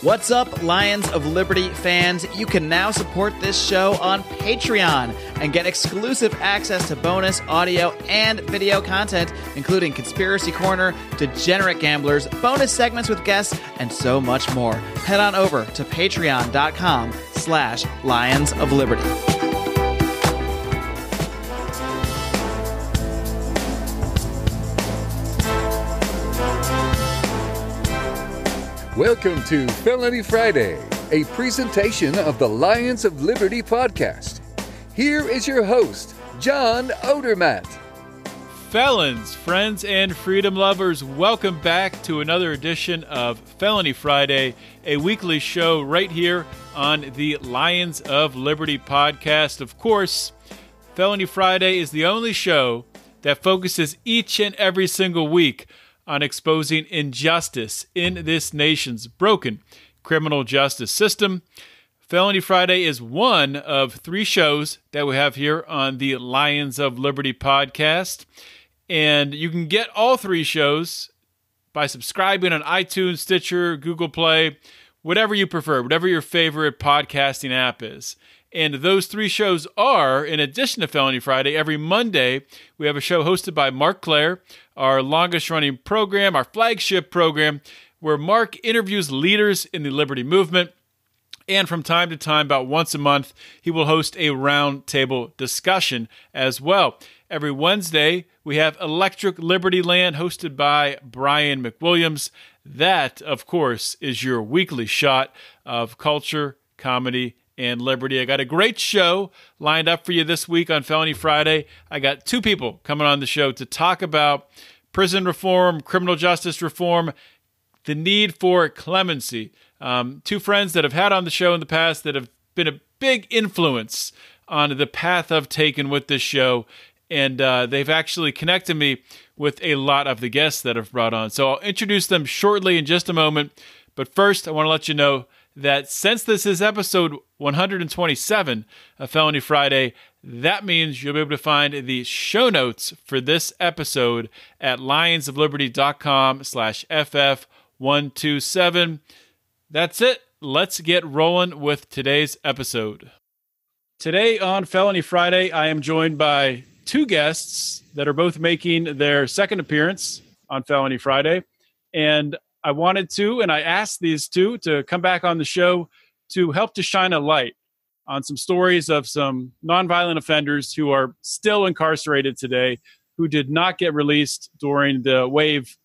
What's up, Lions of Liberty fans? You can now support this show on Patreon and get exclusive access to bonus audio and video content, including Conspiracy Corner, Degenerate Gamblers, bonus segments with guests, and so much more. Head on over to patreon.com/Lions of Liberty. Welcome to Felony Friday, a presentation of the Lions of Liberty podcast. Here is your host, John Odermatt. Felons, friends, and freedom lovers, welcome back to another edition of Felony Friday, a weekly show right here on the Lions of Liberty podcast. Of course, Felony Friday is the only show that focuses each and every single week on exposing injustice in this nation's broken criminal justice system. Felony Friday is one of three shows that we have here on the Lions of Liberty podcast. And you can get all three shows by subscribing on iTunes, Stitcher, Google Play, whatever you prefer, whatever your favorite podcasting app is. And those three shows are, in addition to Felony Friday, every Monday, we have a show hosted by Mark Claire, our longest-running program, our flagship program, where Mark interviews leaders in the Liberty movement. And from time to time, about once a month, he will host a roundtable discussion as well. Every Wednesday, we have Electric Liberty Land, hosted by Brian McWilliams. That, of course, is your weekly shot of culture, comedy, and liberty. I got a great show lined up for you this week on Felony Friday. I got two people coming on the show to talk about prison reform, criminal justice reform, the need for clemency. Two friends that I've had on the show in the past that have been a big influence on the path I've taken with this show. And they've actually connected me with a lot of the guests that I've brought on. So I'll introduce them shortly in just a moment. But first, I want to let you know that since this is episode 127 of Felony Friday, that means you'll be able to find the show notes for this episode at lionsofliberty.com/FF127. That's it. Let's get rolling with today's episode. Today on Felony Friday, I am joined by two guests that are both making their second appearance on Felony Friday. And I wanted to, and I asked these two to come back on the show to help to shine a light on some stories of some nonviolent offenders who are still incarcerated today, who did not get released during the wave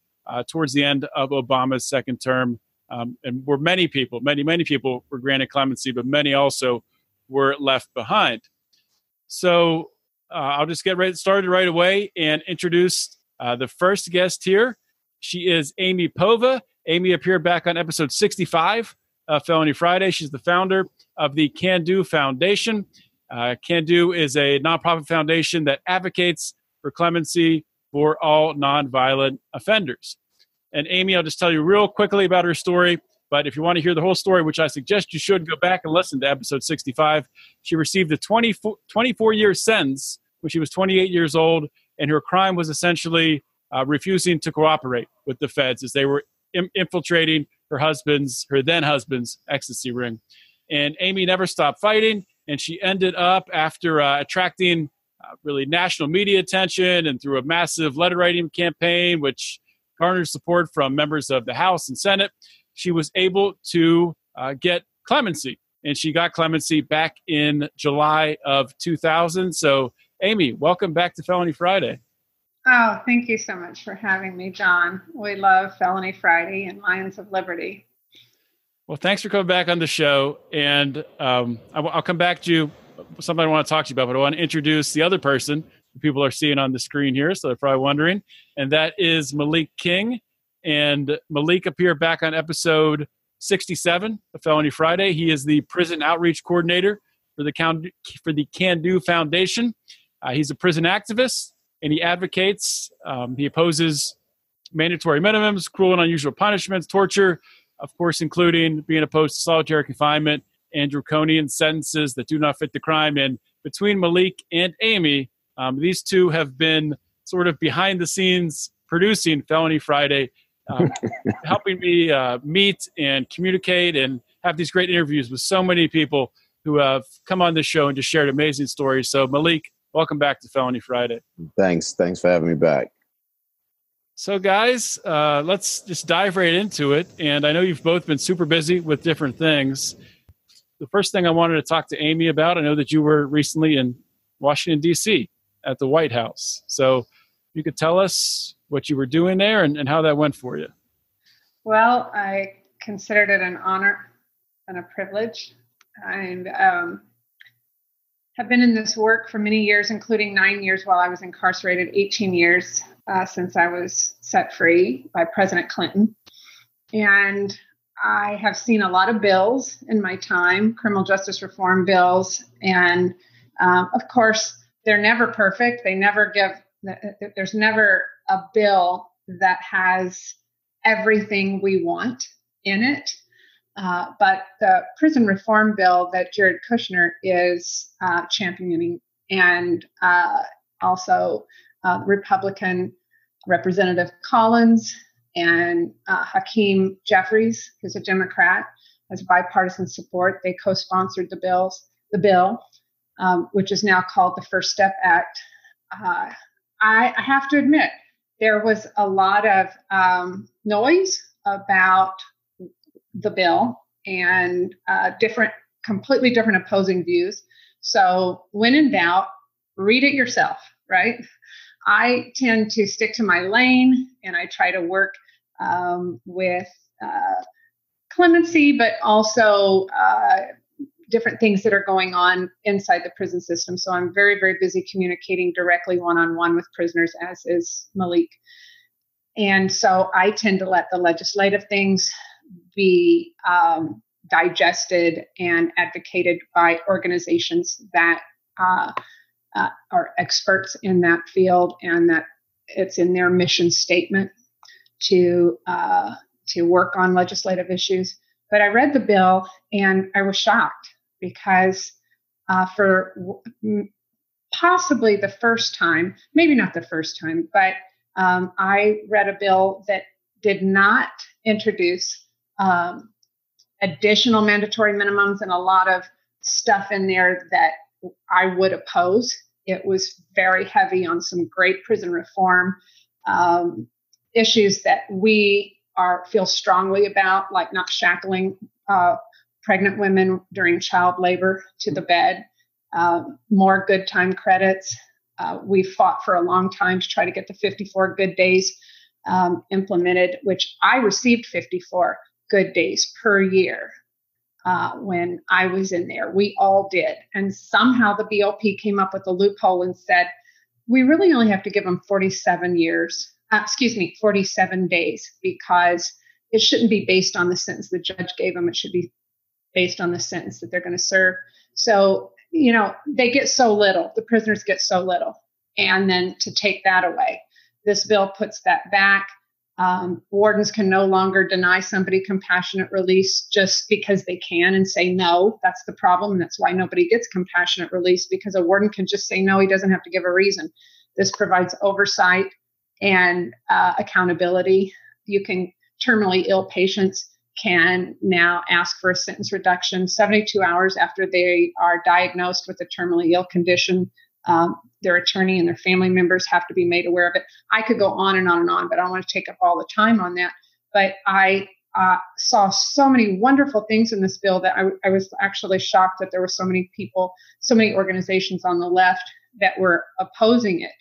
towards the end of Obama's second term. And where many people were granted clemency, but many also were left behind. So I'll just get started right away and introduce the first guest here. She is Amy Povah. Amy appeared back on episode 65 of Felony Friday. She's the founder of the Can Do Foundation. Can Do is a nonprofit foundation that advocates for clemency for all nonviolent offenders. And Amy, I'll just tell you real quickly about her story. But if you want to hear the whole story, which I suggest you should, go back and listen to episode 65. She received a 24-year sentence when she was 28 years old, and her crime was essentially refusing to cooperate with the feds as they were infiltrating her then husband's ecstasy ring. And Amy never stopped fighting, and she ended up, after attracting really national media attention and through a massive letter writing campaign, which garnered support from members of the House and Senate, she was able to get clemency. And she got clemency back in July of 2000. So, Amy, welcome back to Felony Friday. Oh, thank you so much for having me, John. We love Felony Friday and Lions of Liberty. Well, thanks for coming back on the show. And I'll come back to you, something I want to talk to you about, but I want to introduce the other person who people are seeing on the screen here, so they're probably wondering, and that is Malik King. And Malik appeared back on episode 67 of Felony Friday. He is the prison outreach coordinator for the Can Do Foundation. He's a prison activist, and he advocates, he opposes mandatory minimums, cruel and unusual punishments, torture, of course, including being opposed to solitary confinement and draconian sentences that do not fit the crime. And between Malik and Amy, these two have been sort of behind the scenes producing Felony Friday helping me meet and communicate and have these great interviews with so many people who have come on this show and just shared amazing stories. So Malik, welcome back to Felony Friday. Thanks for having me back. So guys, let's just dive right into it. And I know you've both been super busy with different things. The first thing I wanted to talk to Amy about, I know that you were recently in Washington, D.C. at the White House. So you could tell us what you were doing there and how that went for you. Well, I considered it an honor and a privilege, and have been in this work for many years, including 9 years while I was incarcerated, 18 years since I was set free by President Clinton. And I have seen a lot of bills in my time, criminal justice reform bills. And of course, they're never perfect. There's never a bill that has everything we want in it. But the prison reform bill that Jared Kushner is championing, and also Republican Representative Collins and Hakeem Jeffries, who's a Democrat, has bipartisan support. They co-sponsored the bill, which is now called the First Step Act. I have to admit, there was a lot of noise about the bill and completely different opposing views. So when in doubt, read it yourself, right? I tend to stick to my lane, and I try to work with clemency, but also different things that are going on inside the prison system. So I'm very, very busy communicating directly one-on-one with prisoners, as is Malik. And so I tend to let the legislative things be digested and advocated by organizations that are experts in that field, and that it's in their mission statement to work on legislative issues. But I read the bill and I was shocked because for possibly the first time, maybe not the first time, but I read a bill that did not introduce additional mandatory minimums and a lot of stuff in there that I would oppose. It was very heavy on some great prison reform issues that we feel strongly about, like not shackling pregnant women during child labor to the bed, more good time credits. We fought for a long time to try to get the 54 good days implemented, which I received 54 good days per year when I was in there. We all did. And somehow the BOP came up with a loophole and said, we really only have to give them 47 days, because it shouldn't be based on the sentence the judge gave them. It should be based on the sentence that they're going to serve. So, they get so little, the prisoners get so little. And then to take that away, this bill puts that back. Wardens can no longer deny somebody compassionate release just because they can and say no. That's the problem. And that's why nobody gets compassionate release, because a warden can just say no. He doesn't have to give a reason. This provides oversight and accountability. Terminally ill patients can now ask for a sentence reduction 72 hours after they are diagnosed with a terminally ill condition. Their attorney and their family members have to be made aware of it. I could go on and on and on, but I don't want to take up all the time on that. But I saw so many wonderful things in this bill that I was actually shocked that there were so many people, so many organizations on the left that were opposing it.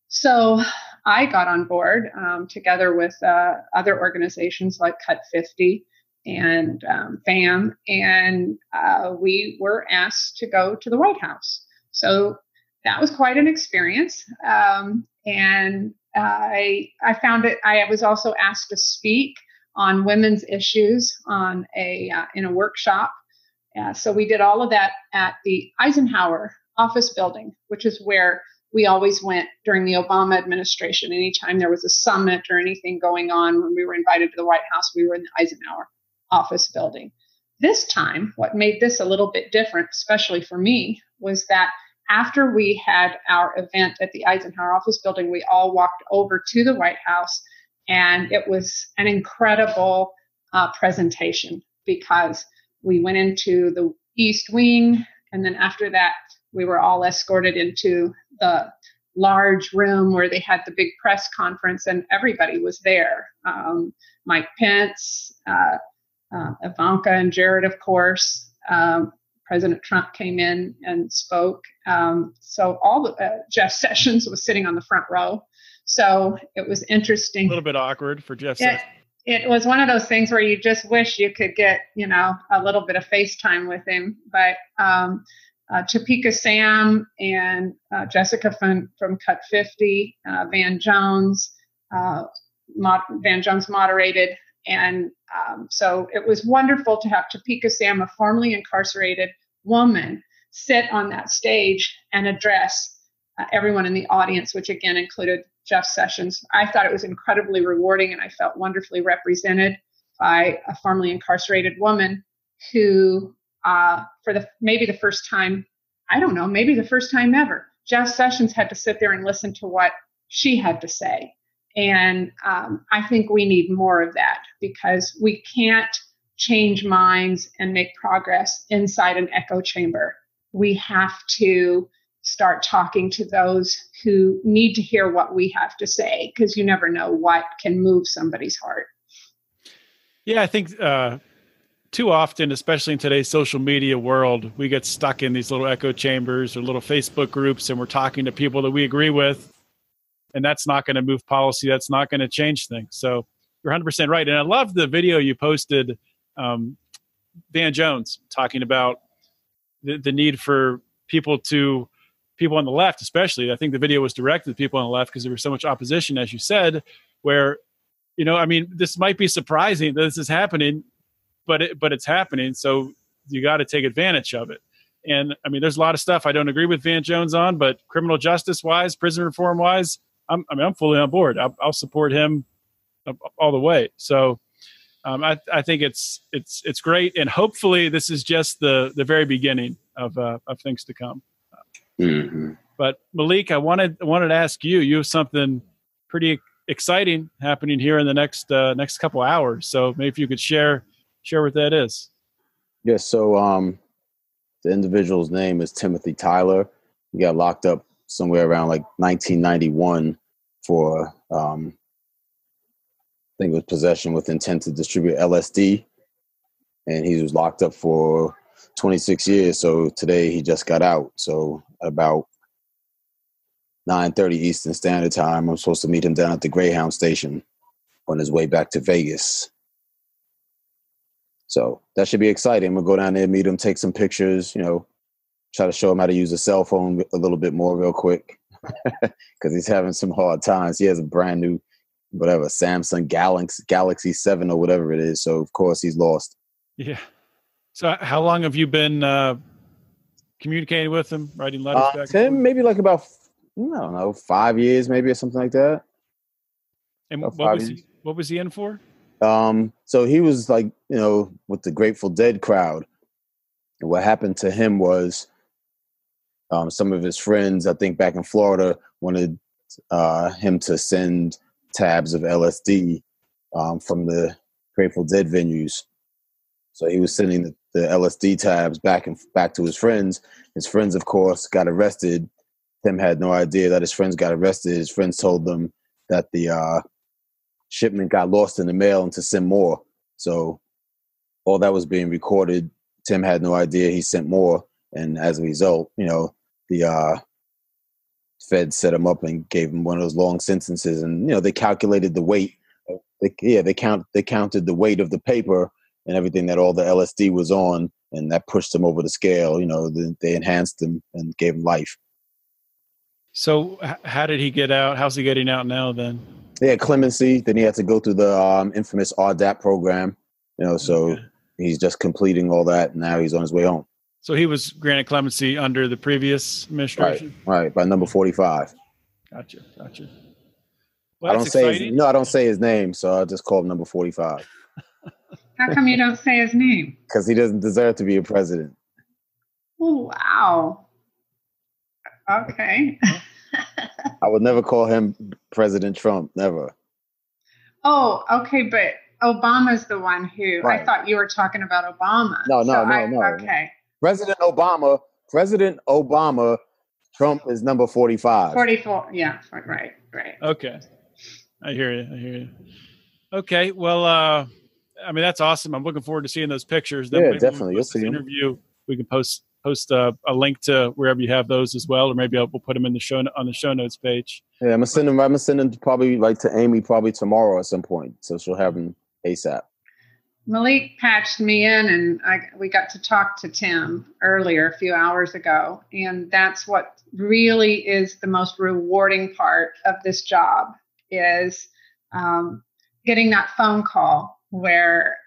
So I got on board together with other organizations like Cut 50 and FAM, and we were asked to go to the White House. So that was quite an experience. And I found it, I was also asked to speak on women's issues in a workshop. So we did all of that at the Eisenhower office building, which is where we always went during the Obama administration. Anytime there was a summit or anything going on, when we were invited to the White House, we were in the Eisenhower office building. This time, what made this a little bit different, especially for me, was that after we had our event at the Eisenhower office building, we all walked over to the White House And it was an incredible presentation because we went into the East Wing, and then after that, we were all escorted into the large room where they had the big press conference, and everybody was there. Mike Pence, Ivanka and Jared, of course. President Trump came in and spoke. So all the Jeff Sessions was sitting on the front row. So it was interesting. A little bit awkward for Jeff Sessions. It was one of those things where you just wish you could get, a little bit of FaceTime with him. But Topeka Sam and Jessica from Cut 50, Van Jones moderated. And so it was wonderful to have Topeka Sam, a formerly incarcerated woman, sit on that stage and address everyone in the audience, which again included Jeff Sessions. I thought it was incredibly rewarding, and I felt wonderfully represented by a formerly incarcerated woman who, maybe the first time ever, Jeff Sessions had to sit there and listen to what she had to say. And I think we need more of that, because we can't change minds and make progress inside an echo chamber. We have to start talking to those who need to hear what we have to say, because you never know what can move somebody's heart. Yeah, I think too often, especially in today's social media world, we get stuck in these little echo chambers or little Facebook groups, and we're talking to people that we agree with. And that's not going to move policy. That's not going to change things. So you're 100% right. And I love the video you posted, Van Jones, talking about the need for people on the left, especially. I think the video was directed to people on the left because there was so much opposition, as you said, where, this might be surprising that this is happening, but it's happening. So you got to take advantage of it. And there's a lot of stuff I don't agree with Van Jones on, but criminal justice wise, prison reform wise, I'm fully on board. I'll support him all the way. So I think it's great, and hopefully this is just the very beginning of things to come. Mm-hmm. But Malik, I wanted to ask you. You have something pretty exciting happening here in the next couple hours. So maybe if you could share what that is. Yes. So the individual's name is Timothy Tyler. He got locked up somewhere around like 1991 for, I think it was possession with intent to distribute LSD. And he was locked up for 26 years. So today he just got out. So at about 9:30 Eastern Standard Time, I'm supposed to meet him down at the Greyhound station on his way back to Vegas. So that should be exciting. We'll go down there, meet him, take some pictures, try to show him how to use a cell phone a little bit more real quick, because he's having some hard times. He has a brand new, Samsung Galaxy 7 or whatever it is. So, of course, he's lost. Yeah. So how long have you been communicating with him, writing letters back? Tim, maybe like about, 5 years maybe or something like that. And what was he in for? So he was like, with the Grateful Dead crowd. And what happened to him was some of his friends, I think back in Florida, wanted him to send tabs of LSD from the Grateful Dead venues. So he was sending the LSD tabs back to his friends. His friends, of course, got arrested. Tim had no idea that his friends got arrested. His friends told them that the shipment got lost in the mail and to send more. So all that was being recorded. Tim had no idea he sent more. And as a result, the Feds set him up and gave him one of those long sentences. And, they calculated the weight. They counted the weight of the paper and everything that all the LSD was on. And that pushed him over the scale. They enhanced him and gave him life. So how did he get out? How's he getting out now then? Yeah, clemency. Then he had to go through the infamous RDAP program. So okay. He's just completing all that, and now he's on his way home. So he was granted clemency under the previous administration? Right, by number 45. Gotcha. Well, I don't say his name, so I'll just call him number 45. How come you don't say his name? Because he doesn't deserve to be a president. Oh, wow. Okay. I would never call him President Trump, never. Oh, okay, but Obama's the one who, Right. I thought you were talking about Obama. No. Okay. President Obama, Trump is number 45. 44. Yeah, right. Okay. I hear you. Okay. Well, I mean, that's awesome. I'm looking forward to seeing those pictures. Then Yeah, maybe definitely. when we You'll post this see 'em. interview, we can post a link to wherever you have those as well, or maybe we'll put them in the show notes page. Yeah, I'm gonna send them probably like to Amy probably tomorrow at some point, so she'll have them ASAP. Malik patched me in, and we got to talk to Tim earlier a few hours ago, and that's what really is the most rewarding part of this job is getting that phone call where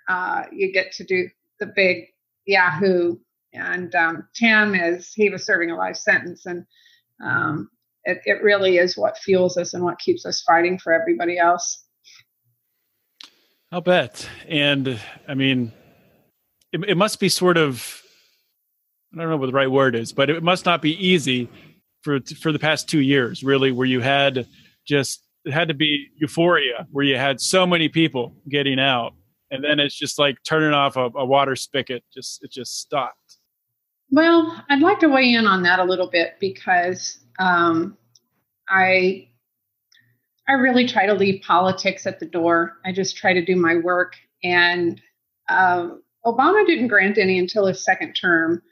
you get to do the big Yahoo. And Tim he was serving a life sentence, and it really is what fuels us and what keeps us fighting for everybody else. I'll bet. And I mean, it must be sort of, I don't know what the right word is, but it must not be easy for the past 2 years, really, where you had it had to be euphoria, where you had so many people getting out. And then it's just like turning off a water spigot. It just stopped. Well, I'd like to weigh in on that a little bit because I really try to leave politics at the door. I just try to do my work. And Obama didn't grant any until his second term.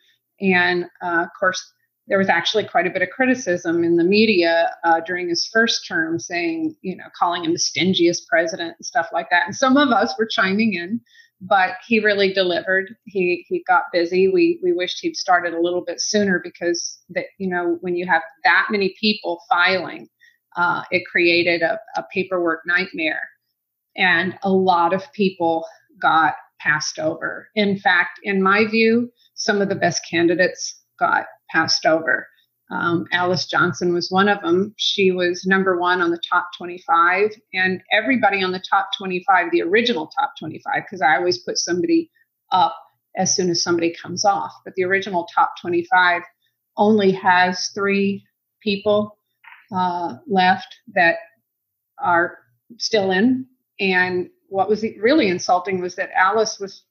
And of course, there was actually quite a bit of criticism in the media during his first term saying, calling him the stingiest president and stuff like that. And some of us were chiming in. But he really delivered. He got busy. We wished he'd started a little bit sooner because when you have that many people filing, it created a paperwork nightmare, and a lot of people got passed over. In fact, in my view, some of the best candidates got passed over. Alice Johnson was one of them. She was number one on the top 25, and everybody on the top 25, the original top 25, because I always put somebody up as soon as somebody comes off, but the original top 25 only has 3 people left that are still in. And what was really insulting was that Alice was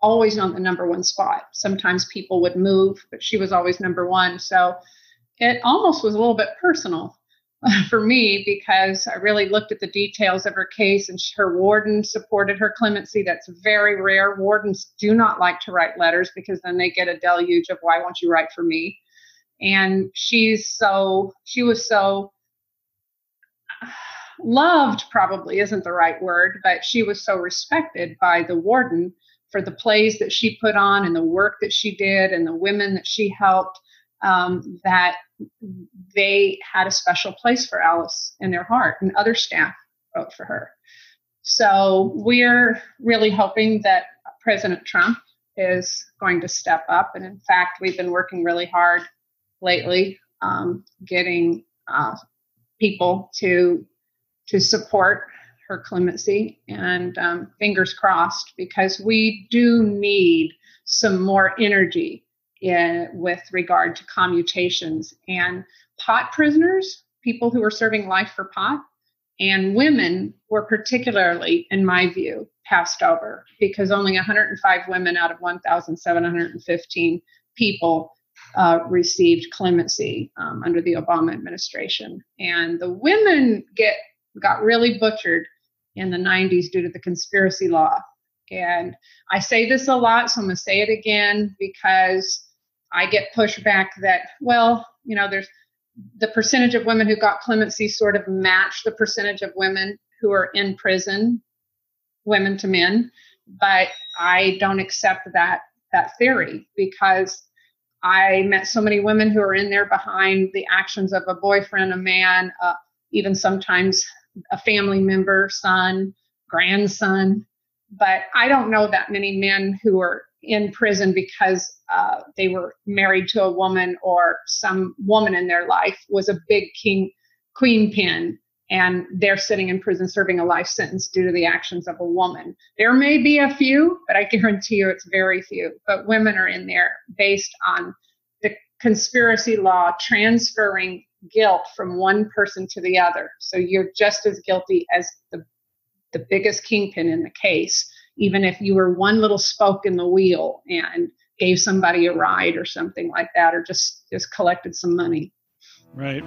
always on the number 1 spot. Sometimes people would move, but she was always number 1. So it almost was a little bit personal for me because I really looked at the details of her case, and her warden supported her clemency. That's very rare. Wardens do not like to write letters because then they get a deluge of why won't you write for me? And she was so loved, probably isn't the right word, but she was so respected by the warden for the plays that she put on and the work that she did and the women that she helped. That they had a special place for Alice in their heart, and other staff wrote for her. So we're really hoping that President Trump is going to step up. And in fact, we've been working really hard lately getting people to support her clemency, and fingers crossed, because we do need some more energy with regard to commutations. And pot prisoners, people who are serving life for pot, and women were particularly, in my view, passed over because only 105 women out of 1,715 people received clemency under the Obama administration. And the women got really butchered in the 90s due to the conspiracy law. And I say this a lot, so I'm going to say it again because I get pushback that, there's the percentage of women who got clemency sort of matched the percentage of women who are in prison, women to men. But I don't accept that theory because I met so many women who are in there behind the actions of a boyfriend, a man, even sometimes a family member, son, grandson. But I don't know that many men who are in prison because they were married to a woman or some woman in their life was a big queen pin, and they're sitting in prison serving a life sentence due to the actions of a woman. There may be a few, but I guarantee you it's very few. But women are in there based on the conspiracy law transferring guilt from one person to the other. So you're just as guilty as the the biggest kingpin in the case, even if you were one little spoke in the wheel and gave somebody a ride or something like that, or just collected some money. Right.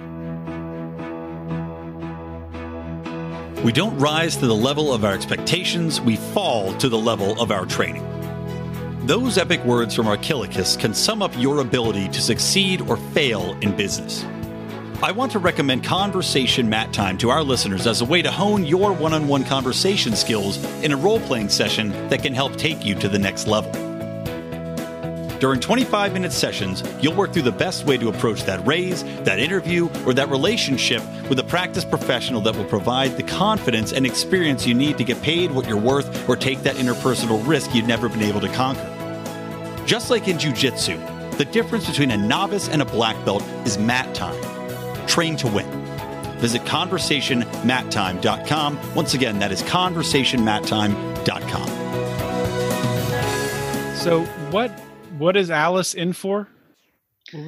We don't rise to the level of our expectations, we fall to the level of our training. Those epic words from Archilochus can sum up your ability to succeed or fail in business. I want to recommend Conversation Mat Time to our listeners as a way to hone your one-on-one conversation skills in a role-playing session that can help take you to the next level. During 25-minute sessions, you'll work through the best way to approach that raise, that interview, or that relationship with a practiced professional that will provide the confidence and experience you need to get paid what you're worth or take that interpersonal risk you've never been able to conquer. Just like in jiu-jitsu, the difference between a novice and a black belt is mat time. Train to win. Visit conversationmattime.com. Once again, that is conversationmattime.com. So what is Alice in for?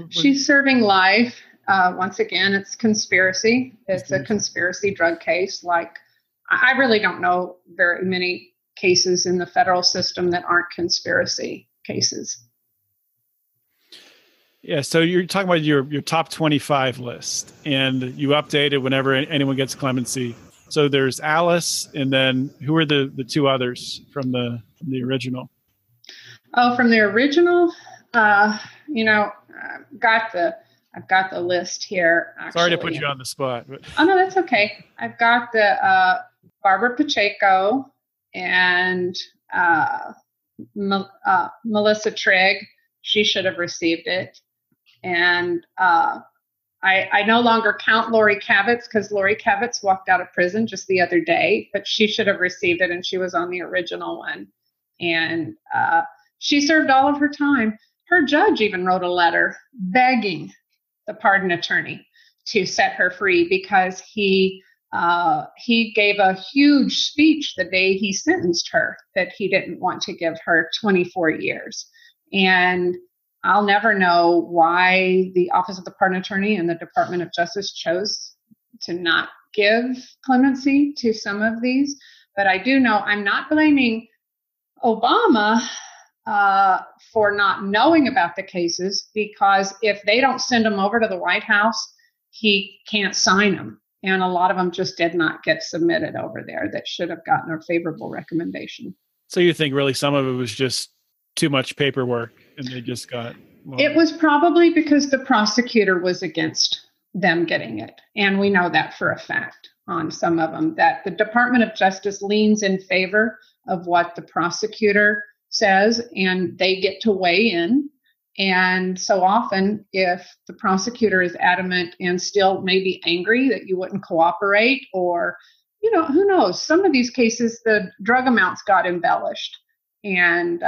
She's serving life. Once again, it's conspiracy. It's a conspiracy drug case. Like, I really don't know very many cases in the federal system that aren't conspiracy cases. Yeah, so you're talking about your top 25 list, and you update it whenever anyone gets clemency. So there's Alice, and then who are the two others from the original? Oh, from the original, I've got the list here. Actually. Sorry to put you on the spot. But. Oh no, that's okay. I've got the Barbara Pacheco and Melissa Trigg. She should have received it. And I no longer count Lori Kavitz because Lori Kavitz walked out of prison just the other day, but she should have received it, and she was on the original one. And she served all of her time. Her judge even wrote a letter begging the pardon attorney to set her free because he gave a huge speech the day he sentenced her that he didn't want to give her 24 years. And I'll never know why the Office of the Pardon Attorney and the Department of Justice chose to not give clemency to some of these. But I do know I'm not blaming Obama for not knowing about the cases, because if they don't send them over to the White House, he can't sign them. And a lot of them just did not get submitted over there that should have gotten a favorable recommendation. So you think really some of it was just too much paperwork and they just got... Well, it was probably because the prosecutor was against them getting it. And we know that for a fact on some of them, that the Department of Justice leans in favor of what the prosecutor says, and they get to weigh in. And so often, if the prosecutor is adamant and still maybe angry that you wouldn't cooperate, or, who knows, some of these cases, the drug amounts got embellished. And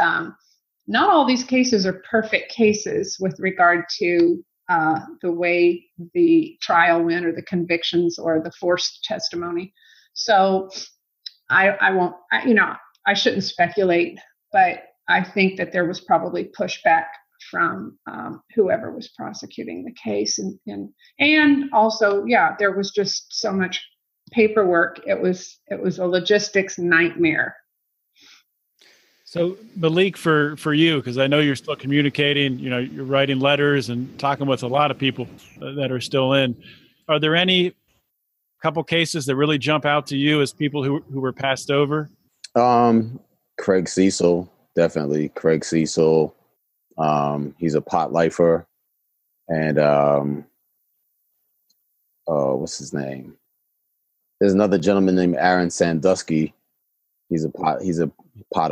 not all these cases are perfect cases with regard to the way the trial went, or the convictions, or the forced testimony. So I won't, I shouldn't speculate, but I think that there was probably pushback from whoever was prosecuting the case. And also, there was just so much paperwork. It was a logistics nightmare. So Malik, for you, because I know you're still communicating, you're writing letters and talking with a lot of people that are still in. Are there any couple cases that really jump out to you as people who were passed over? Craig Cecil, definitely. Craig Cecil. He's a pot lifer. And what's his name? There's another gentleman named Aaron Sandusky. He's a pot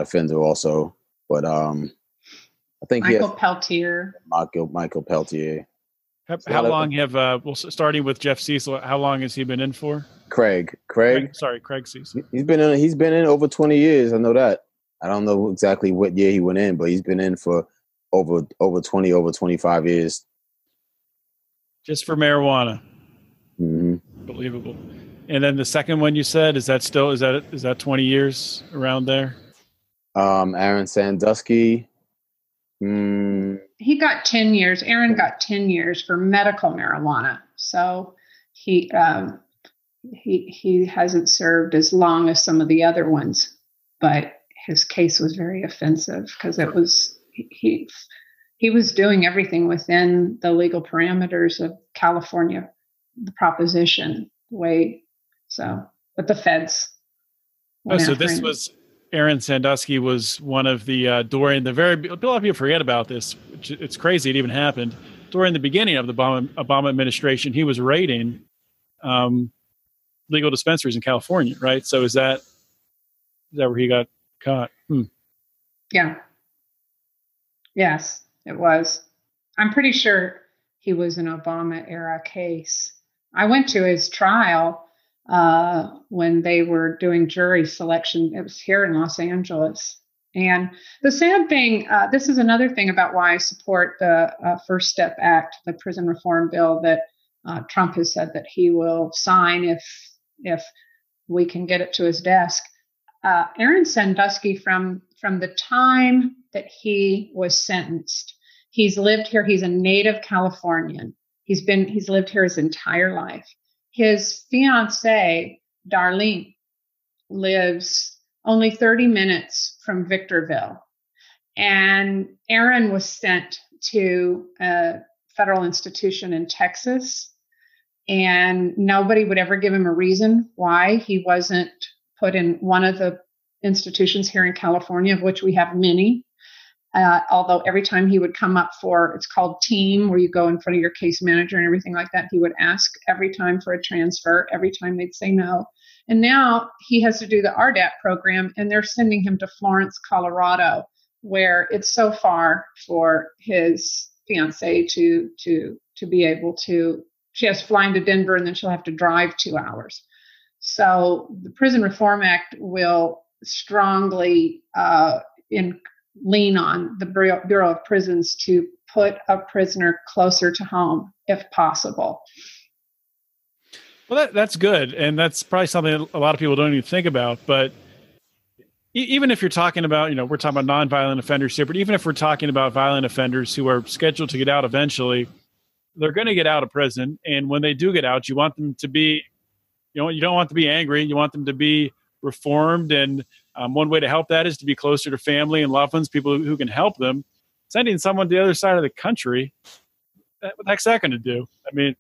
offender also, but I think Michael Peltier. Michael Peltier. How long starting with Jeff Cecil? How long has he been in for? Craig Cecil. He's been in over 20 years. I know that. I don't know exactly what year he went in, but he's been in for over 25 years. Just for marijuana. Mm-hmm. Unbelievable. And then the second one you said, is that 20 years around there? Aaron Sandusky. He got 10 years. Aaron got 10 years for medical marijuana. So he, he hasn't served as long as some of the other ones, but his case was very offensive because it was he was doing everything within the legal parameters of California, the proposition way. So, but the feds. So this was Aaron Sandusky was one of the during the very. A lot of people forget about this. It's crazy it even happened during the beginning of the Obama administration. He was raiding legal dispensaries in California, right? So is that where he got caught? Yeah. Yes, it was. I'm pretty sure he was an Obama era case. I went to his trial when they were doing jury selection. It was here in Los Angeles. And the sad thing, this is another thing about why I support the First Step Act, the prison reform bill that Trump has said that he will sign if we can get it to his desk. Aaron Sandusky, from the time that he was sentenced, he's lived here. He's a native Californian. He's lived here his entire life. His fiancée, Darlene, lives only 30 minutes from Victorville. And Aaron was sent to a federal institution in Texas, and nobody would ever give him a reason why he wasn't put in one of the institutions here in California, of which we have many. Although every time he would come up for, it's called team, where you go in front of your case manager and everything like that, he would ask every time for a transfer. Every time they'd say no. And now he has to do the RDAP program, and they're sending him to Florence, Colorado, where it's so far for his fiancée to be able to. She has to fly into Denver, and then she'll have to drive 2 hours. So the Prison Reform Act will strongly lean on the Bureau of Prisons to put a prisoner closer to home if possible. Well, that's good. And that's probably something a lot of people don't even think about. But even if you're talking about, we're talking about nonviolent offenders here, but even if we're talking about violent offenders who are scheduled to get out eventually, they're going to get out of prison. And when they do get out, you want them to be, you don't want them to be angry. You want them to be reformed. And one way to help that is to be closer to family and loved ones, people who can help them. Sending someone to the other side of the country, what the heck's that going to do? I mean,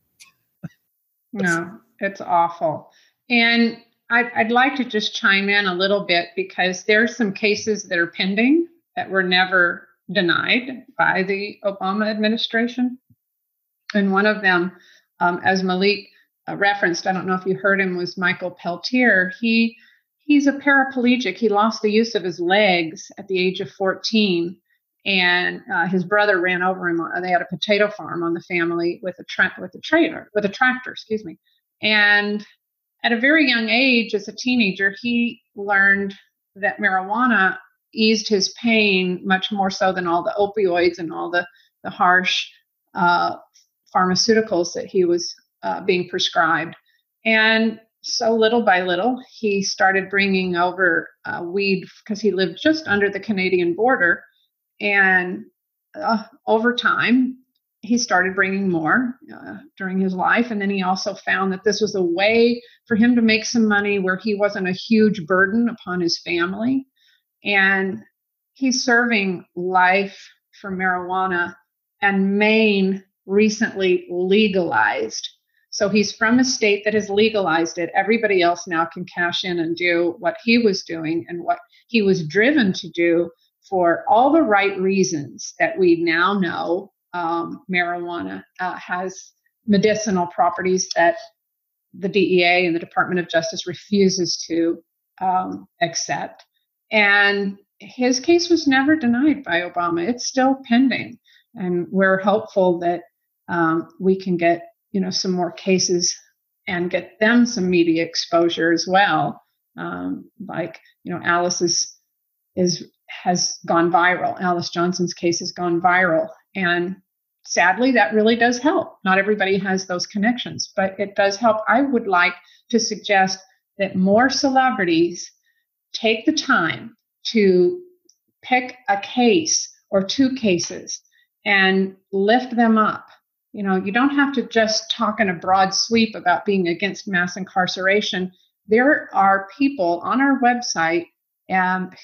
no, it's awful. And I'd like to just chime in a little bit, because there's some cases that are pending that were never denied by the Obama administration. And one of them, as Malik referenced, I don't know if you heard him, was Michael Peltier. He's a paraplegic. He lost the use of his legs at the age of 14. And his brother ran over him. They had a potato farm on the family with a tractor, excuse me. And at a very young age, as a teenager, he learned that marijuana eased his pain much more so than all the opioids and all the harsh pharmaceuticals that he was being prescribed. And so little by little, he started bringing over weed, because he lived just under the Canadian border. And over time, he started bringing more during his life. And then he also found that this was a way for him to make some money where he wasn't a huge burden upon his family. And he's serving life for marijuana, and Maine recently legalized. So he's from a state that has legalized it. Everybody else now can cash in and do what he was doing and what he was driven to do for all the right reasons that we now know. Marijuana has medicinal properties that the DEA and the Department of Justice refuses to accept. And his case was never denied by Obama. It's still pending. And we're hopeful that we can get some more cases and get them some media exposure as well. Alice has gone viral. Alice Johnson's case has gone viral. And sadly, that really does help. Not everybody has those connections, but it does help. I would like to suggest that more celebrities take the time to pick a case or two cases and lift them up you don't have to just talk in a broad sweep about being against mass incarceration. There are people on our website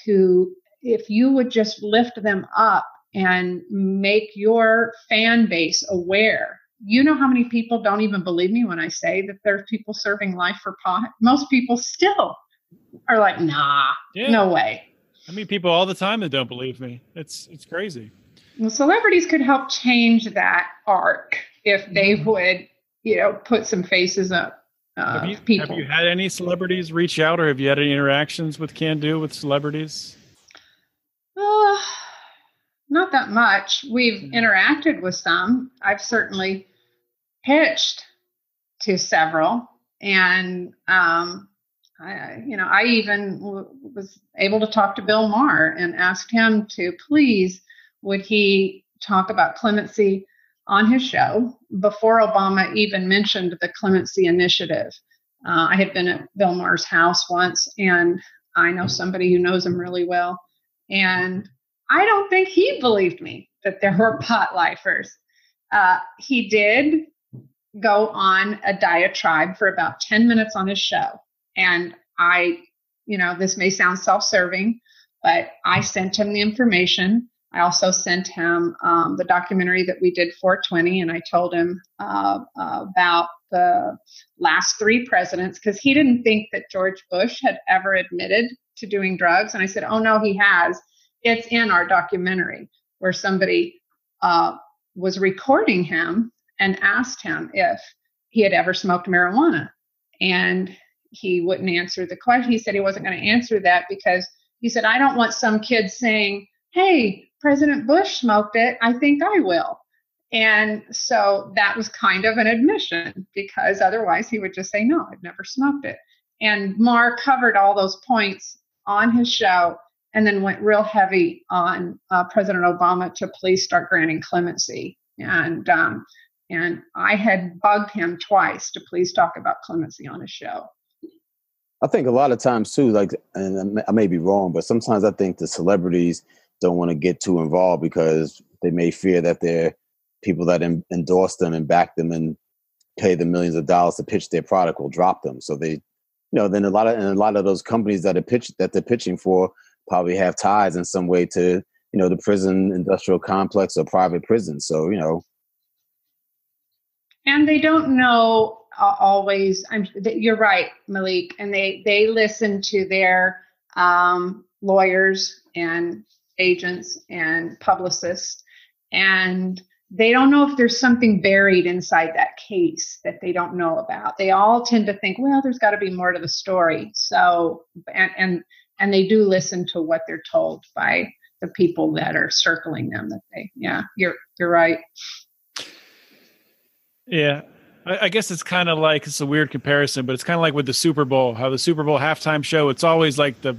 who, if you would just lift them up and make your fan base aware. You know how many people don't even believe me when I say that there's people serving life for pot? Most people still are like, nah, no way. I meet people all the time that don't believe me. It's crazy. Well, celebrities could help change that arc if they would, put some faces up. People. Have you had any celebrities reach out, or have you had any interactions with Can Do with celebrities? Not that much. We've interacted with some. I've certainly pitched to several, and I even was able to talk to Bill Maher and asked him to please, would he talk about clemency on his show before Obama even mentioned the Clemency Initiative. I had been at Bill Maher's house once, and I know somebody who knows him really well, and I don't think he believed me that there were pot lifers. He did go on a diatribe for about 10 minutes on his show. And this may sound self-serving, but I sent him the information. I also sent him the documentary that we did 420, and I told him about the last three presidents, because he didn't think that George Bush had ever admitted to doing drugs. And I said, oh, no, he has. It's in our documentary, where somebody was recording him and asked him if he had ever smoked marijuana. And he wouldn't answer the question. He said he wasn't going to answer that because he said, I don't want some kid saying, hey, President Bush smoked it, I think I will. And so that was kind of an admission, because otherwise he would just say, no, I've never smoked it. And Maher covered all those points on his show, and then went real heavy on President Obama to please start granting clemency. And I had bugged him twice to please talk about clemency on his show. I think a lot of times too, and I may be wrong, but sometimes I think the celebrities don't want to get too involved because they may fear that their people that endorse them and back them and pay them millions of dollars to pitch their product will drop them. So they, then a lot of those companies that they're pitching for probably have ties in some way to, the prison industrial complex or private prison. So, And they don't know always. You're right, Malik. And they listen to their lawyers and agents and publicists, and they don't know if there's something buried inside that case that they don't know about. They all tend to think, well, there's got to be more to the story. So, and they do listen to what they're told by the people that are circling them. You're right. Yeah. I guess it's kind of like, it's a weird comparison, but it's kind of like with the Super Bowl, how the Super Bowl halftime show, it's always like the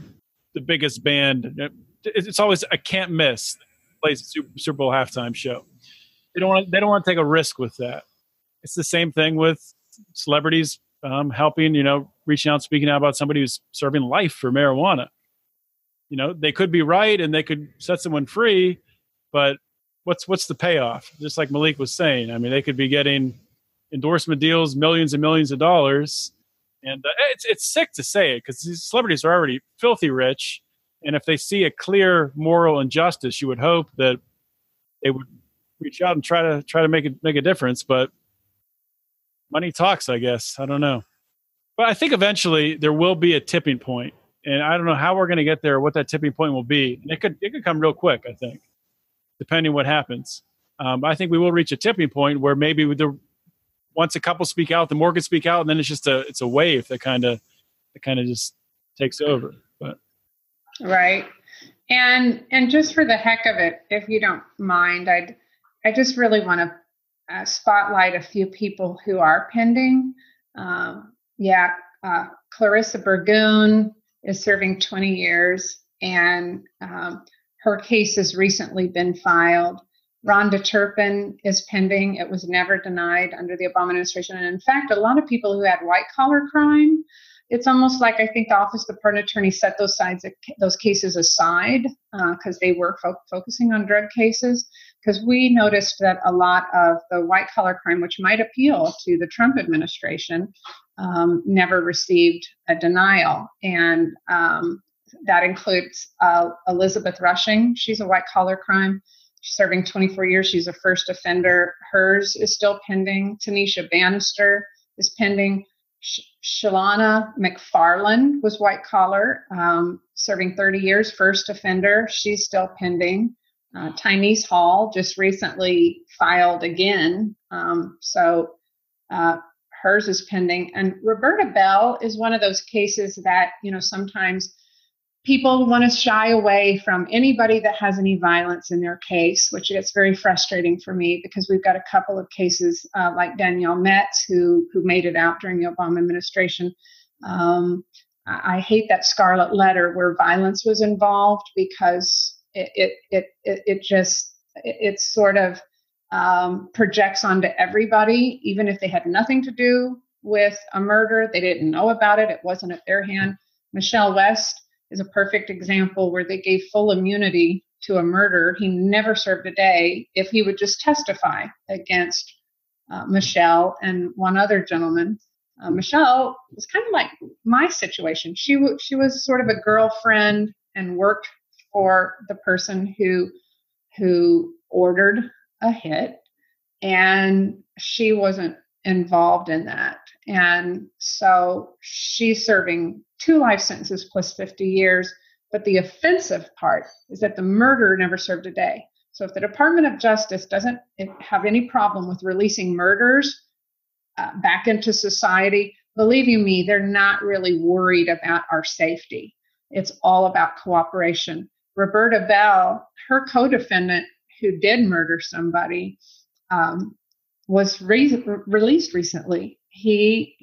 biggest band. It's always a can't miss plays the Super Bowl halftime show. They don't want to take a risk with that. It's the same thing with celebrities helping, reaching out, speaking out about somebody who's serving life for marijuana. They could be right and they could set someone free, but what's the payoff? Just like Malik was saying, I mean, they could be getting endorsement deals, millions and millions of dollars. And it's sick to say it because these celebrities are already filthy rich. And if they see a clear moral injustice, you would hope that they would reach out and try to make a difference. But money talks, I guess. I don't know. But I think eventually there will be a tipping point. And I don't know how we're going to get there or what that tipping point will be. And it could come real quick, I think, depending what happens. I think we will reach a tipping point where maybe once a couple speak out, the more can speak out, and then it's a wave that kind of just takes over. But right, and just for the heck of it, if you don't mind, I just really want to spotlight a few people who are pending. Clarissa Burgoon is serving 20 years, and her case has recently been filed. Rhonda Turpin is pending. It was never denied under the Obama administration. And in fact, a lot of people who had white-collar crime, it's almost like I think the Office of the Pardon Attorney set those cases aside because they were focusing on drug cases, because we noticed that a lot of the white collar crime, which might appeal to the Trump administration, never received a denial. And that includes Elizabeth Rushing. She's a white collar crime. She's serving 24 years. She's a first offender. Hers is still pending. Tanisha Bannister is pending. Shalana McFarland was white collar, serving 30 years, first offender. She's still pending. Tyneese Hall just recently filed again. So hers is pending. And Roberta Bell is one of those cases that, sometimes people want to shy away from anybody that has any violence in their case, which gets very frustrating for me because we've got a couple of cases like Danielle Metz, who made it out during the Obama administration. I hate that scarlet letter where violence was involved because it sort of projects onto everybody, even if they had nothing to do with a murder. They didn't know about it. It wasn't at their hand. Michelle West is a perfect example where they gave full immunity to a murder. He never served a day if he would just testify against Michelle and one other gentleman. Michelle was kind of like my situation. She was sort of a girlfriend and worked for the person who ordered a hit, and she wasn't involved in that. And so she's serving 2 life sentences plus 50 years. But the offensive part is that the murderer never served a day. So if the Department of Justice doesn't have any problem with releasing murderers back into society, believe you me, they're not really worried about our safety. It's all about cooperation. Roberta Bell, her co-defendant who did murder somebody, was released recently. He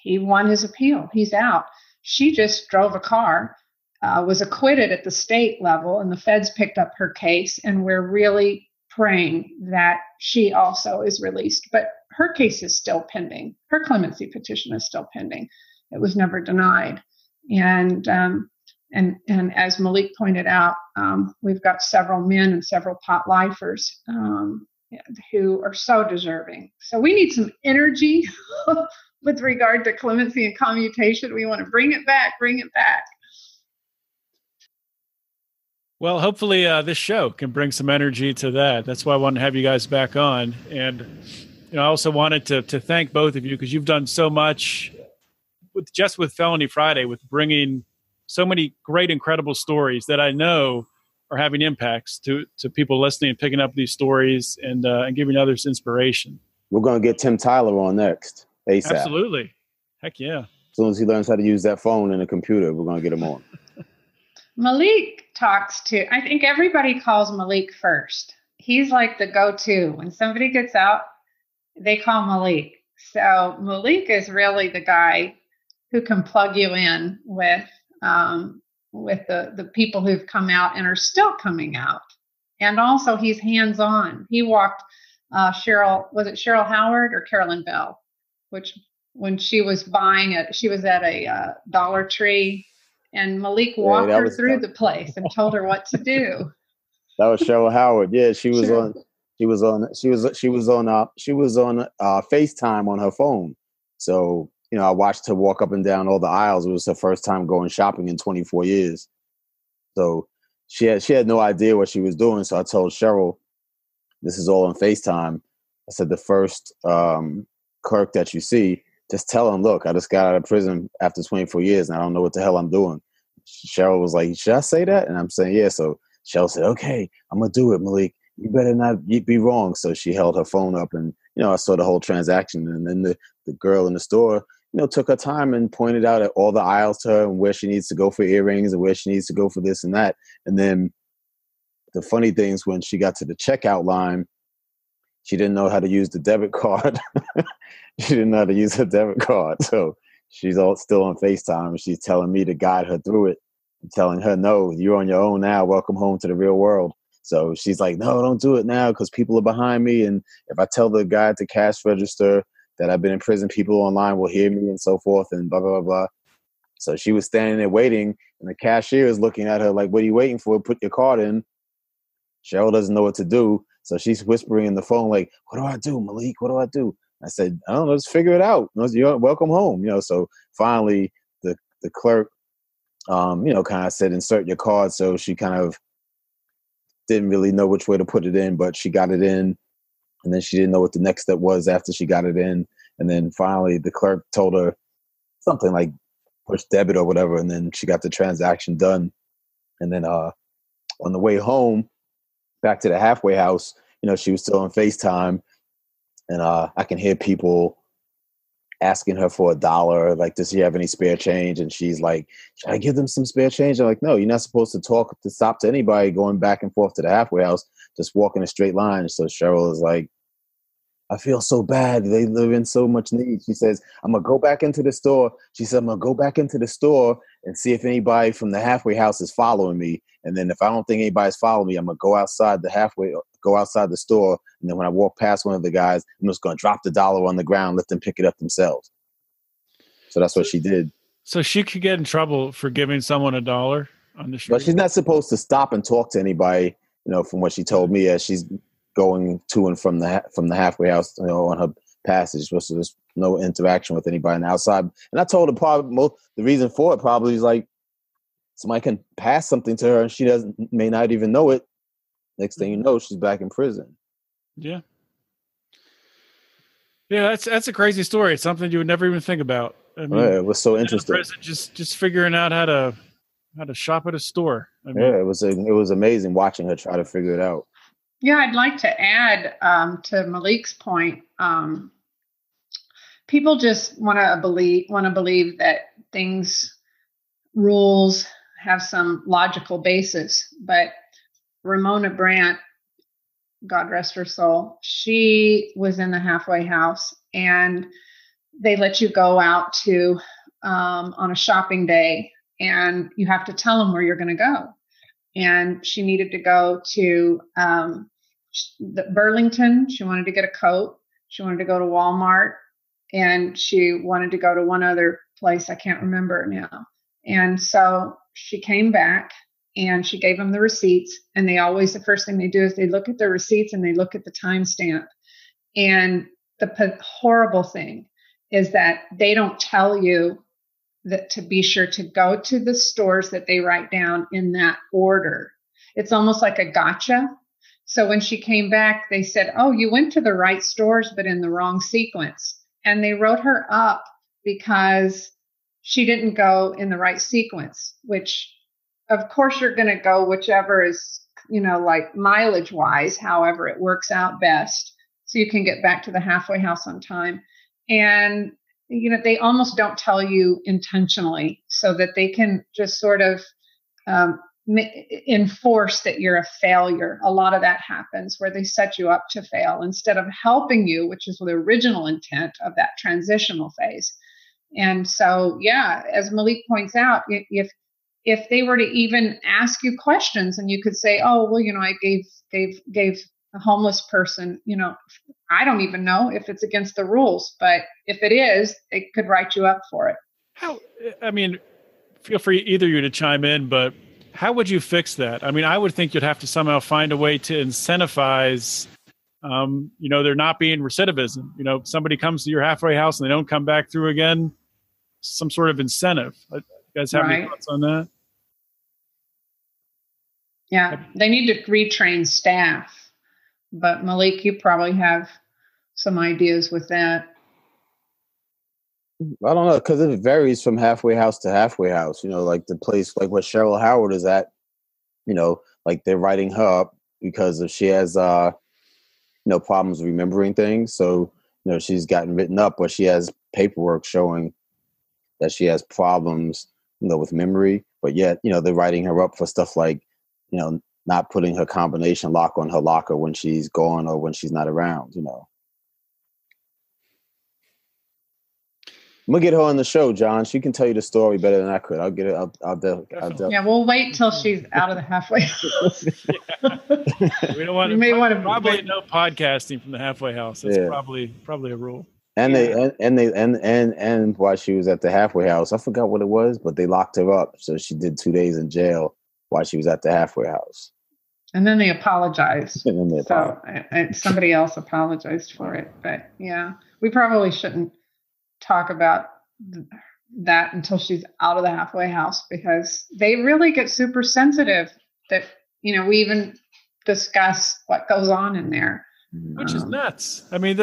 won his appeal. He's out. She just drove a car, was acquitted at the state level, and the feds picked up her case, and we're really praying that she also is released. But her case is still pending. Her clemency petition is still pending. It was never denied. And as Malik pointed out, we've got several men and several pot lifers who are so deserving. So we need some energy with regard to clemency and commutation. We want to bring it back. Well, hopefully this show can bring some energy to that. That's why I wanted to have you guys back on. And I also wanted to thank both of you because you've done so much with Felony Friday, with bringing so many great, incredible stories that I know are having impacts to people listening and picking up these stories and giving others inspiration. We're going to get Tim Tyler on next, ASAP. Absolutely. Heck yeah. As soon as he learns how to use that phone and a computer, we're going to get him on. Malik I think everybody calls Malik first. He's like the go-to. When somebody gets out, they call Malik. So Malik is really the guy who can plug you in with the people who've come out and are still coming out. And also he's hands-on. He walked Cheryl Howard or Carolyn Bell, which when she was she was at a Dollar Tree, and Malik walked her through the place and told her what to do. That was Cheryl Howard. Yeah, she was on FaceTime on her phone. So, I watched her walk up and down all the aisles. It was her first time going shopping in 24 years. So she had no idea what she was doing. So I told Cheryl, this is all on FaceTime. I said, the first clerk that you see, just tell him, look, I just got out of prison after 24 years and I don't know what the hell I'm doing. Cheryl was like, should I say that? And I'm saying, yeah. So Cheryl said, okay, I'm going to do it, Malik. You better not be wrong. So she held her phone up and, I saw the whole transaction. And then the girl in the store, took her time and pointed out at all the aisles to her and where she needs to go for earrings and where she needs to go for this and that. And then the funny thing is when she got to the checkout line, she didn't know how to use the debit card. She didn't know how to use her debit card. So she's still on FaceTime and she's telling me to guide her through it and telling her, no, you're on your own now. Welcome home to the real world. So she's like, no, don't do it now because people are behind me. And if I tell the guy at the cash register that I've been in prison, people online will hear me and so forth and blah, blah, blah. So she was standing there waiting and the cashier is looking at her like, what are you waiting for? Put your card in. Cheryl doesn't know what to do. So she's whispering in the phone, like, what do I do, Malik? What do I do? I said, I don't know, just figure it out. You're welcome home. So finally the clerk, kind of said, insert your card. So she kind of didn't really know which way to put it in, but she got it in. And then she didn't know what the next step was after she got it in. And then finally the clerk told her something like push debit or whatever. And then she got the transaction done. And then on the way home, back to the halfway house, she was still on FaceTime, and I can hear people asking her for $1, like, does she have any spare change? And she's like, should I give them some spare change? I'm like, no, you're not supposed to stop to anybody going back and forth to the halfway house, just walk in a straight line. So Cheryl is like, I feel so bad. They live in so much need. She says, I'm going to go back into the store. She said, I'm going to go back into the store and see if anybody from the halfway house is following me. And then if I don't think anybody's following me, I'm going to go outside the store. And then when I walk past one of the guys, I'm just going to drop the $1 on the ground, let them pick it up themselves. So that's what she did. So she could get in trouble for giving someone $1 on the street. But she's not supposed to stop and talk to anybody, from what she told me, as she's going to and from the halfway house, on her passage. So there's no interaction with anybody on the outside. And I told her the reason for it probably is like somebody can pass something to her and she may not even know it. Next thing you know, she's back in prison. Yeah. Yeah, that's a crazy story. It's something you would never even think about. I mean, it was so interesting. Prison, just figuring out how to shop at a store. It was amazing watching her try to figure it out. Yeah, I'd like to add to Malik's point. People just want to believe that rules have some logical basis. But Ramona Brandt, God rest her soul, she was in the halfway house, and they let you go out to on a shopping day, and you have to tell them where you're going to go. And she needed to go to the Burlington. She wanted to get a coat. She wanted to go to Walmart, and she wanted to go to one other place. I can't remember now. And so she came back and she gave them the receipts. And the first thing they do is they look at the receipts and they look at the timestamp. And the horrible thing is that they don't tell you that to be sure to go to the stores that they write down in that order. It's almost like a gotcha. So when she came back, they said, oh, you went to the right stores, but in the wrong sequence. And they wrote her up because she didn't go in the right sequence, which of course you're going to go whichever is, like mileage wise, however it works out best. So you can get back to the halfway house on time. And they almost don't tell you intentionally so that they can just sort of enforce that you're a failure. A lot of that happens where they set you up to fail instead of helping you, which is the original intent of that transitional phase. And so, yeah, as Malik points out, if they were to even ask you questions and you could say, oh, well, I gave a homeless person, I don't even know if it's against the rules, but if it is, they could write you up for it. Feel free either of you to chime in, but how would you fix that? I would think you'd have to somehow find a way to incentivize, there not being recidivism. Somebody comes to your halfway house and they don't come back through again, some sort of incentive. You guys have any thoughts on that? Yeah, they need to retrain staff. But Malik, you probably have some ideas with that. I don't know, because it varies from halfway house to halfway house. Like the place, like where Cheryl Howard is at, like they're writing her up because if she has, problems remembering things. So, she's gotten written up, but she has paperwork showing that she has problems, with memory. But yet, they're writing her up for stuff like, not putting her combination lock on her locker when she's gone or when she's not around, I'm gonna get her on the show, John. She can tell you the story better than I could. I'll get it. I'll yeah, we'll wait till she's out of the halfway house. We don't want to. Probably no podcasting from the halfway house. That's probably a rule. And and while she was at the halfway house, I forgot what it was, but they locked her up, so she did 2 days in jail while she was at the halfway house. And then they apologized. And then they So somebody else apologized for it. But yeah, we probably shouldn't talk about that until she's out of the halfway house, because they really get super sensitive that, we even discuss what goes on in there. Which is nuts. I mean,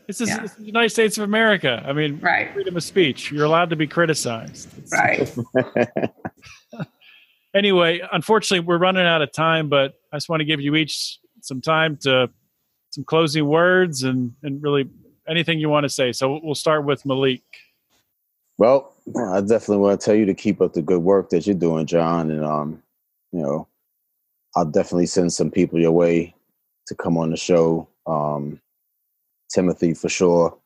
it's the United States of America. I mean, right. Freedom of speech. You're allowed to be criticized. Right. Anyway, unfortunately, we're running out of time, but I just want to give you each some time to some closing words and really anything you want to say. So we'll start with Malik. Well, I definitely want to tell you to keep up the good work that you're doing, John. And, I'll definitely send some people your way to come on the show. Timothy, for sure.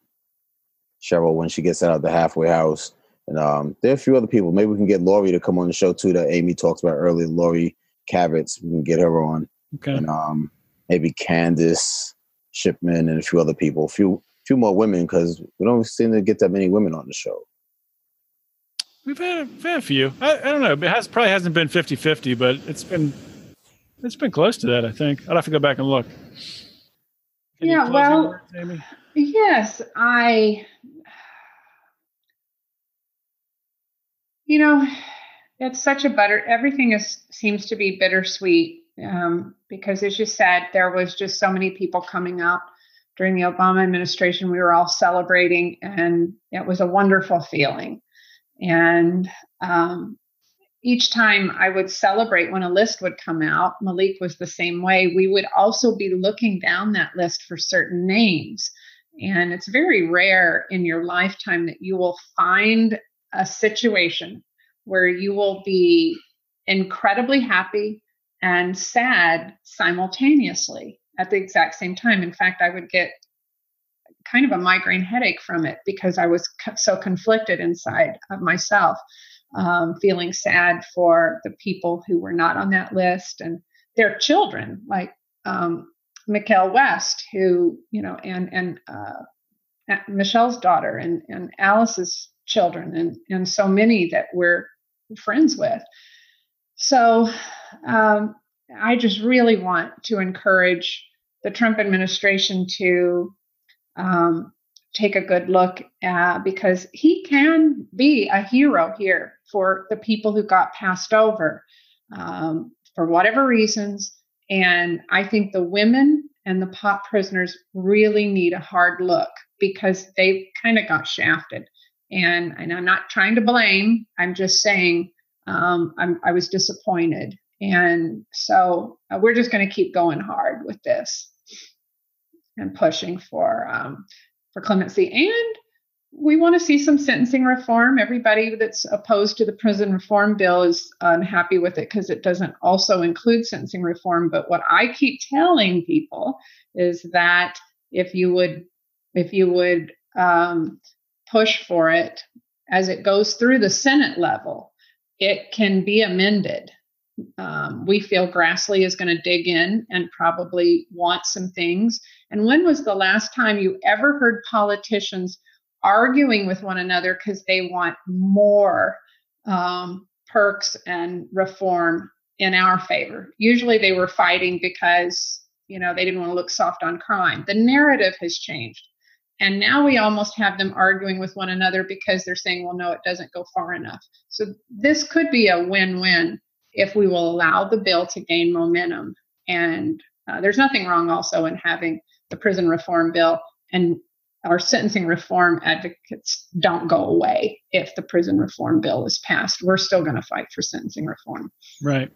Cheryl, when she gets out of the halfway house. And there are a few other people. Maybe we can get Lori to come on the show, too, that Amy talked about earlier. Lori Kravitz, we can get her on. Okay. And maybe Candace Shipman and a few other people. A few more women, because we don't seem to get that many women on the show. We've had a few. I don't know. It probably hasn't been 50-50, but it's been close to that, I think. I'll have to go back and look. Yeah, well, words, Amy? Yes, it's such everything seems to be bittersweet, because as you said, there was just so many people coming out during the Obama administration. We were all celebrating, and it was a wonderful feeling. And each time I would celebrate when a list would come out, Malik was the same way. We would also be looking down that list for certain names. And it's very rare in your lifetime that you will find a situation where you will be incredibly happy and sad simultaneously at the exact same time. In fact, I would get kind of a migraine headache from it, because I was so conflicted inside of myself, feeling sad for the people who were not on that list and their children, like Mikkel West, who, and Michelle's daughter and Alice's children, and so many that we're friends with. So I just really want to encourage the Trump administration to take a good look because he can be a hero here for the people who got passed over for whatever reasons. And I think the women and the pot prisoners really need a hard look, because they kind of got shafted. And I'm not trying to blame. I'm just saying I was disappointed. And so we're just going to keep going hard with this and pushing for clemency. And we want to see some sentencing reform. Everybody that's opposed to the prison reform bill is unhappy with it because it doesn't also include sentencing reform. But what I keep telling people is that if you would push for it as it goes through the Senate level, it can be amended. We feel Grassley is going to dig in and probably want some things. And when was the last time you ever heard politicians arguing with one another because they want more perks and reform in our favor? Usually they were fighting because, they didn't want to look soft on crime. The narrative has changed. And now we almost have them arguing with one another because they're saying, well, no, it doesn't go far enough. So this could be a win-win if we will allow the bill to gain momentum. And there's nothing wrong also in having the prison reform bill, and our sentencing reform advocates don't go away if the prison reform bill is passed. We're still going to fight for sentencing reform. Right.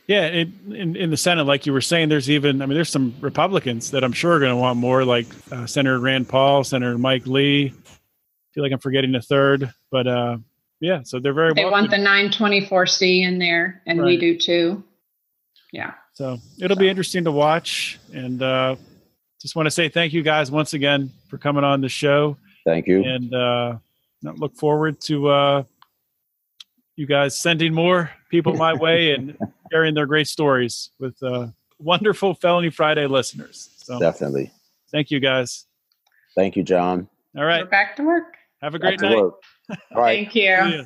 Yeah. In the Senate, like you were saying, there's there's some Republicans that I'm sure are going to want more, like Senator Rand Paul, Senator Mike Lee. I feel like I'm forgetting a third, but yeah, so they're very They want the 924C in there, and right. We do too. Yeah. So it'll be interesting to watch. And just want to say thank you guys once again for coming on the show. Thank you. And look forward to you guys sending more people my way and sharing their great stories with wonderful Felony Friday listeners. So definitely. Thank you guys. Thank you, John. All right. We're back to work. Have a great night. All right. Thank you.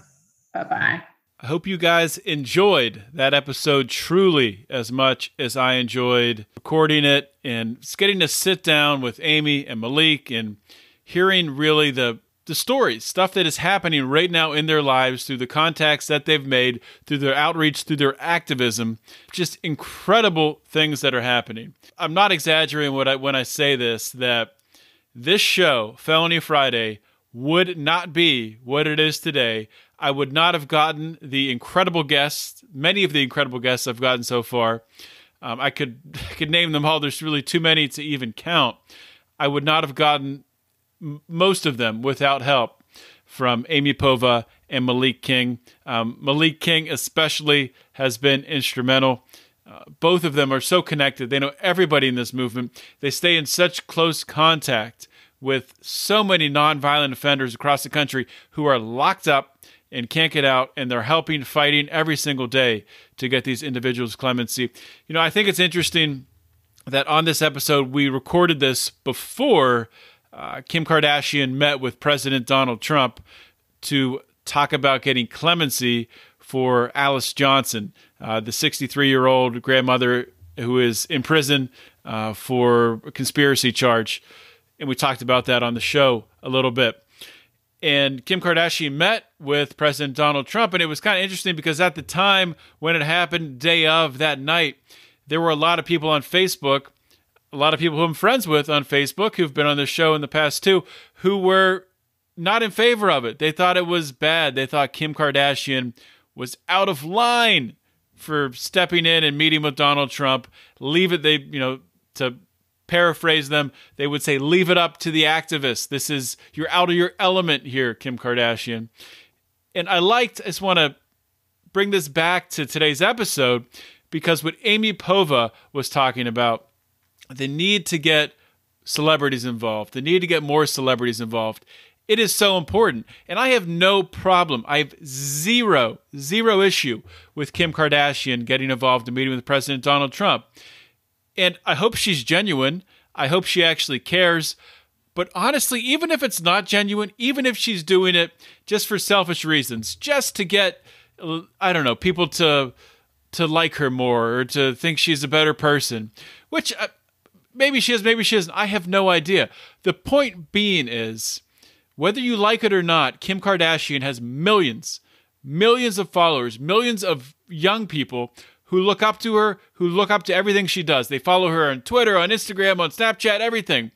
Bye-bye. I hope you guys enjoyed that episode truly as much as I enjoyed recording it and getting to sit down with Amy and Malik and hearing really the stories, stuff that is happening right now in their lives through the contacts that they've made, through their outreach, through their activism. Just incredible things that are happening. I'm not exaggerating when I say this, that this show, Felony Friday, would not be what it is today. I would not have gotten the incredible guests, many of the incredible guests I've gotten so far. I could name them all. There's really too many to even count. I would not have gotten most of them without help from Amy Povah and Malik King. Malik King especially has been instrumental. Both of them are so connected. They know everybody in this movement. They stay in such close contact with so many nonviolent offenders across the country who are locked up and can't get out, and they're helping, fighting every single day to get these individuals clemency. You know, I think it's interesting that on this episode, we recorded this before Kim Kardashian met with President Donald Trump to talk about getting clemency for Alice Johnson, the 63-year-old grandmother who is in prison for a conspiracy charge. And we talked about that on the show a little bit. And Kim Kardashian met with President Donald Trump, and it was kind of interesting because at the time when it happened, day of that night, there were a lot of people on Facebook, a lot of people who I'm friends with on Facebook who've been on the show in the past too, who were not in favor of it. They thought it was bad. They thought Kim Kardashian was out of line for stepping in and meeting with Donald Trump. Leave it, to paraphrase them, they would say, leave it up to the activists. You're out of your element here, Kim Kardashian. And I just want to bring this back to today's episode because what Amy Povah was talking about, the need to get celebrities involved, the need to get more celebrities involved, it is so important. And I have no problem. I have zero issue with Kim Kardashian getting involved in meeting with President Donald Trump. And I hope she's genuine. I hope she actually cares. But honestly, even if it's not genuine, even if she's doing it just for selfish reasons, just to get, people to like her more or to think she's a better person, which maybe she is, maybe she isn't. I have no idea. The point being is, whether you like it or not, Kim Kardashian has millions of followers, millions of young people who look up to her, who look up to everything she does. They follow her on Twitter, on Instagram, on Snapchat, everything.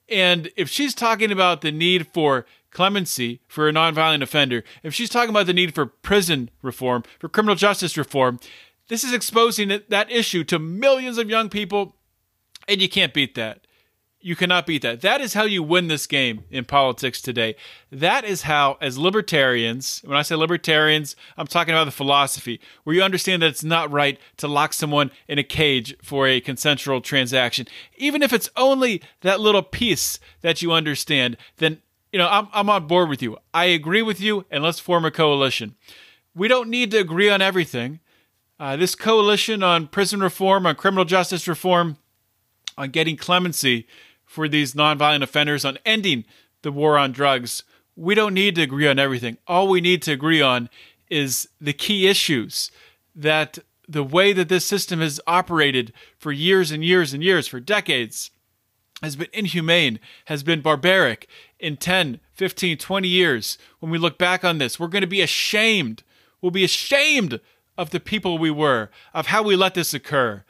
And if she's talking about the need for clemency for a nonviolent offender, if she's talking about the need for prison reform, for criminal justice reform, this is exposing that issue to millions of young people, and you can't beat that. You cannot beat that. That is how you win this game in politics today. That is how, as libertarians, when I say libertarians, I'm talking about the philosophy, where you understand that it's not right to lock someone in a cage for a consensual transaction. Even if it's only that little piece that you understand, then I'm on board with you. I agree with you, and let's form a coalition. We don't need to agree on everything. This coalition on prison reform, on criminal justice reform, on getting clemency for these nonviolent offenders, on ending the war on drugs, we don't need to agree on everything. All we need to agree on is the key issues, that the way that this system has operated for years and years and years, for decades, has been inhumane, has been barbaric. In 10, 15, 20 years, when we look back on this, we're going to be ashamed. We'll be ashamed of the people we were, of how we let this occur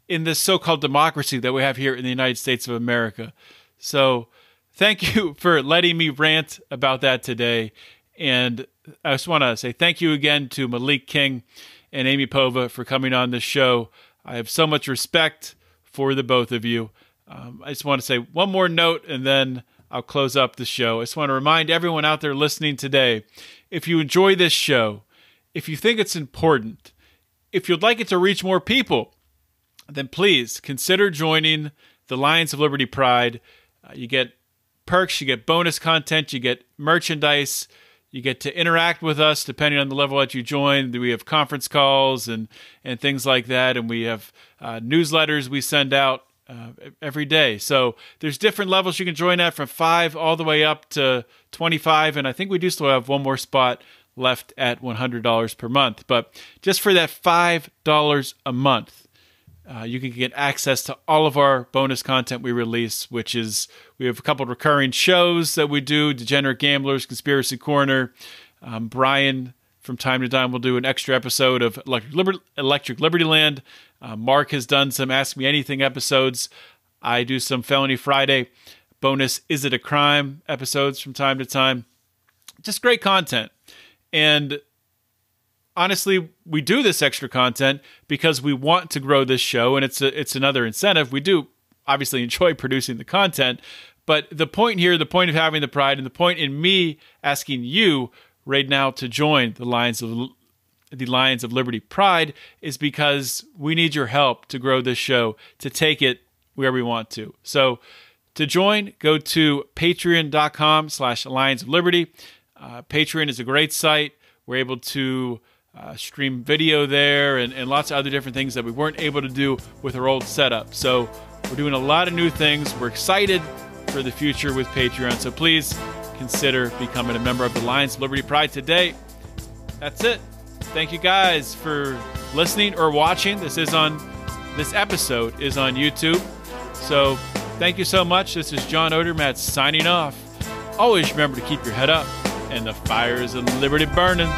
in this so-called democracy that we have here in the United States of America. So thank you for letting me rant about that today. And I just want to say thank you again to Malik King and Amy Povah for coming on this show. I have so much respect for the both of you. I just want to say one more note, and then I'll close up the show. I just want to remind everyone out there listening today, if you enjoy this show, if you think it's important, if you'd like it to reach more people, then please consider joining the Lions of Liberty Pride. You get perks, you get bonus content, you get merchandise, you get to interact with us depending on the level that you join. We have conference calls and things like that, and we have newsletters we send out every day. So there's different levels you can join at, from $5 all the way up to $25, and I think we do still have one more spot left at $100 per month. But just for that $5 a month, you can get access to all of our bonus content we release, which is, we have a couple of recurring shows that we do, Degenerate Gamblers, Conspiracy Corner. Brian, from time to time, will do an extra episode of Electric Liberty Land. Mark has done some Ask Me Anything episodes. I do some Felony Friday bonus Is It a Crime episodes from time to time. Just great content. And honestly, we do this extra content because we want to grow this show, and it's another incentive. We do obviously enjoy producing the content, but the point here, the point of having the pride, and the point in me asking you right now to join the Lions of Liberty Pride is because we need your help to grow this show, to take it where we want to. So to join, go to patreon.com/Lions of Liberty. Patreon is a great site. We're able to stream video there and lots of other different things that we weren't able to do with our old setup. So we're doing a lot of new things. We're excited for the future with Patreon. So please consider becoming a member of the Lions of Liberty Pride today. That's it. Thank you guys for listening or watching. This episode is on YouTube. So thank you so much. This is John Odermatt signing off. Always remember to keep your head up and the fires of liberty burning.